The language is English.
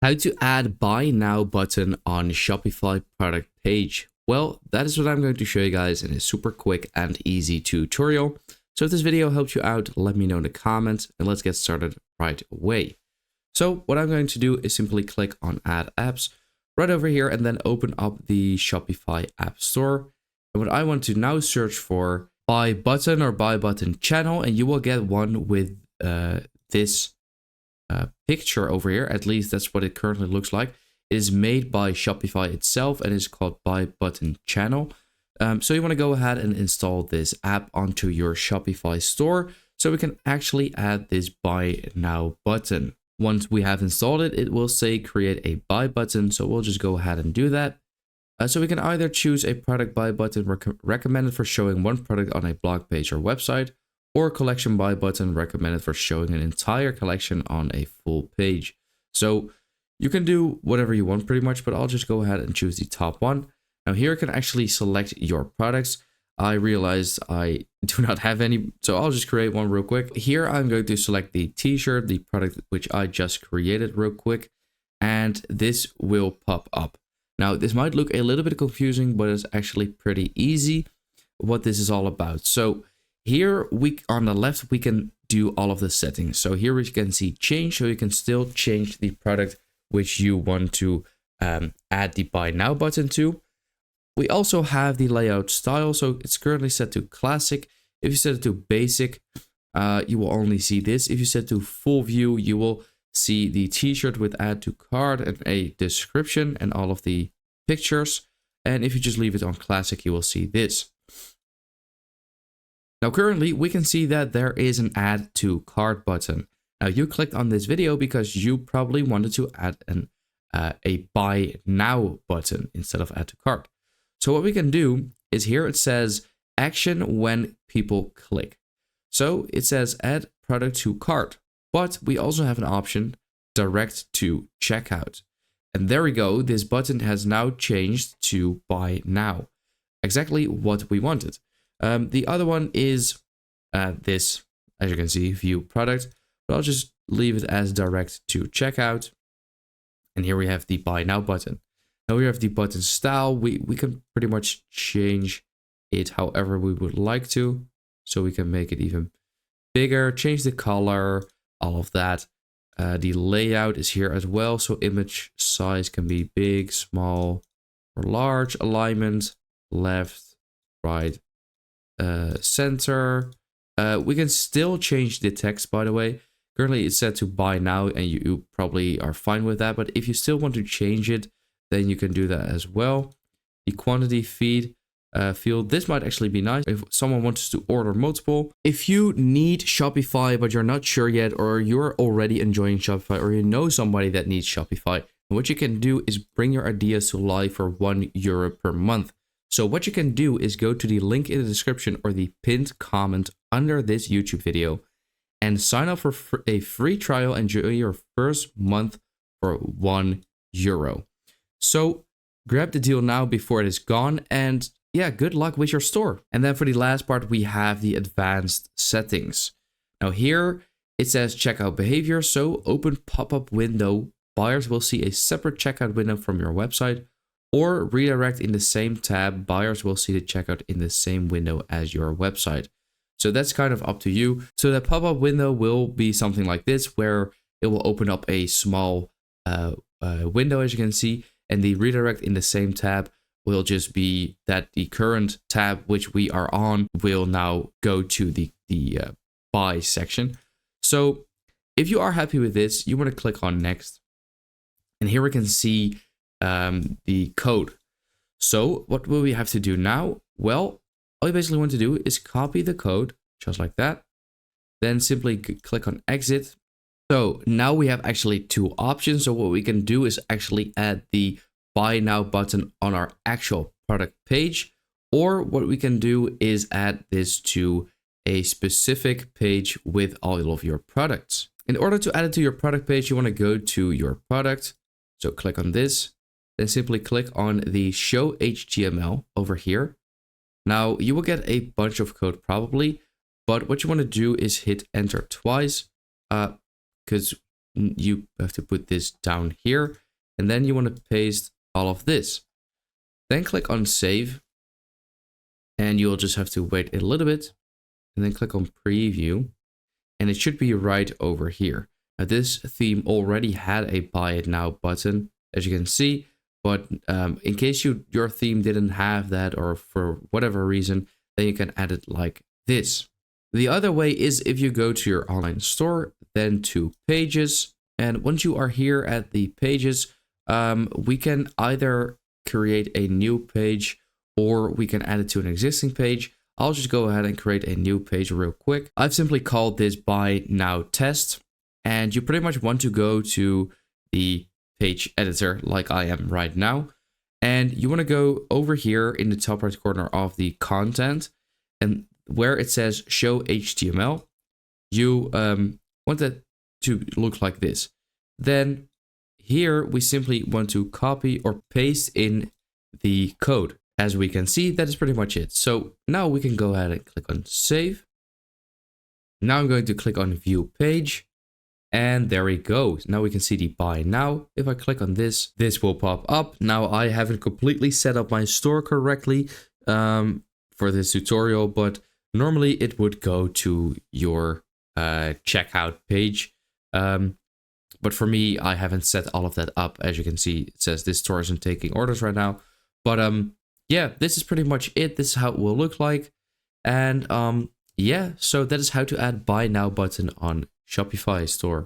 How to add buy now button on Shopify product page. Well, that is what I'm going to show you guys in a super quick and easy tutorial. So if this video helps you out, let me know in the comments and let's get started right away. So what I'm going to do is simply click on add apps right over here and then open up the Shopify app store. And what I want to now search for buy button or buy button channel, and you will get one with this picture over here. At least that's what it currently looks like. It is made by Shopify itself and is called buy button channel. So you want to go ahead and install this app onto your Shopify store so we can actually add this buy now button. Once we have installed it, it will say create a buy button. So we'll just go ahead and do that. So we can either choose a product buy button recommended for showing one product on a blog page or website, or collection buy button recommended for showing an entire collection on a full page. So you can do whatever you want pretty much, but I'll just go ahead and choose the top one. Now here you can actually select your products. I realized I do not have any, so I'll just create one real quick. Here I'm going to select the t-shirt, the product which I just created real quick, and this will pop up. Now this might look a little bit confusing, but it's actually pretty easy what this is all about. So here on the left, we can do all of the settings. So here we can see change, so you can still change the product which you want to add the buy now button to. We also have the layout style, so it's currently set to classic. If you set it to basic, you will only see this. If you set to full view, you will see the t-shirt with add to cart and a description and all of the pictures. And if you just leave it on classic, you will see this. Now currently we can see that there is an add to cart button. Now you clicked on this video because you probably wanted to add a buy now button instead of add to cart. So what we can do is here it says action when people click. So it says add product to cart, but we also have an option direct to checkout. And there we go. This button has now changed to buy now. Exactly what we wanted. The other one is this, as you can see, view product, but I'll just leave it as direct to checkout. And here we have the buy now button. Now we have the button style. We can pretty much change it however we would like to. So we can make it even bigger, change the color, all of that. The layout is here as well. So image size can be big, small, or large. Alignment, left, right, center. We can still change the text, by the way. Currently it's set to buy now and you probably are fine with that, but if you still want to change it, then you can do that as well. The quantity feed field, this might actually be nice if someone wants to order multiple. If you need Shopify but you're not sure yet, or you're already enjoying Shopify, or you know somebody that needs Shopify, what you can do is bring your ideas to life for €1 per month. So what you can do is go to the link in the description or the pinned comment under this YouTube video and sign up for a free trial and enjoy your first month for €1. So grab the deal now before it is gone, and yeah, good luck with your store. And then for the last part, we have the advanced settings. Now here it says checkout behavior. So open pop-up window. Buyers will see a separate checkout window from your website, or redirect in the same tab. Buyers will see the checkout in the same window as your website. So that's kind of up to you. So the pop-up window will be something like this, where it will open up a small window, as you can see, and the redirect in the same tab will just be that the current tab which we are on will now go to the buy section. So if you are happy with this, you want to click on next. And here we can see the code. So what will we have to do now? Well, all you basically want to do is copy the code just like that. Then simply click on exit. So now we have actually two options. So what we can do is actually add the buy now button on our actual product page, or what we can do is add this to a specific page with all of your products. In order to add it to your product page, you want to go to your product. So click on this, then simply click on the show HTML over here. Now you will get a bunch of code probably, but what you want to do is hit enter twice because you have to put this down here, and then you want to paste all of this. Then click on save, and you'll just have to wait a little bit, and then click on preview, and it should be right over here. Now this theme already had a buy it now button, as you can see, but in case your theme didn't have that, or for whatever reason, then you can add it like this. The other way is if you go to your online store, then to pages, and once you are here at the pages, we can either create a new page or we can add it to an existing page. I'll just go ahead and create a new page real quick. I've simply called this buy now test, and you pretty much want to go to the page editor like I am right now, and you want to go over here in the top right corner of the content, and where it says show HTML, you want that to look like this. Then here we simply want to copy or paste in the code. As we can see, that is pretty much it. So now we can go ahead and click on save. Now I'm going to click on view page, and there we go. Now we can see the buy now. If I click on this, this will pop up. Now I haven't completely set up my store correctly for this tutorial, but normally it would go to your checkout page. But for me, I haven't set all of that up. As you can see, it says this store isn't taking orders right now. But yeah, this is pretty much it. This is how it will look like. And yeah, so that is how to add buy now button on Shopify store.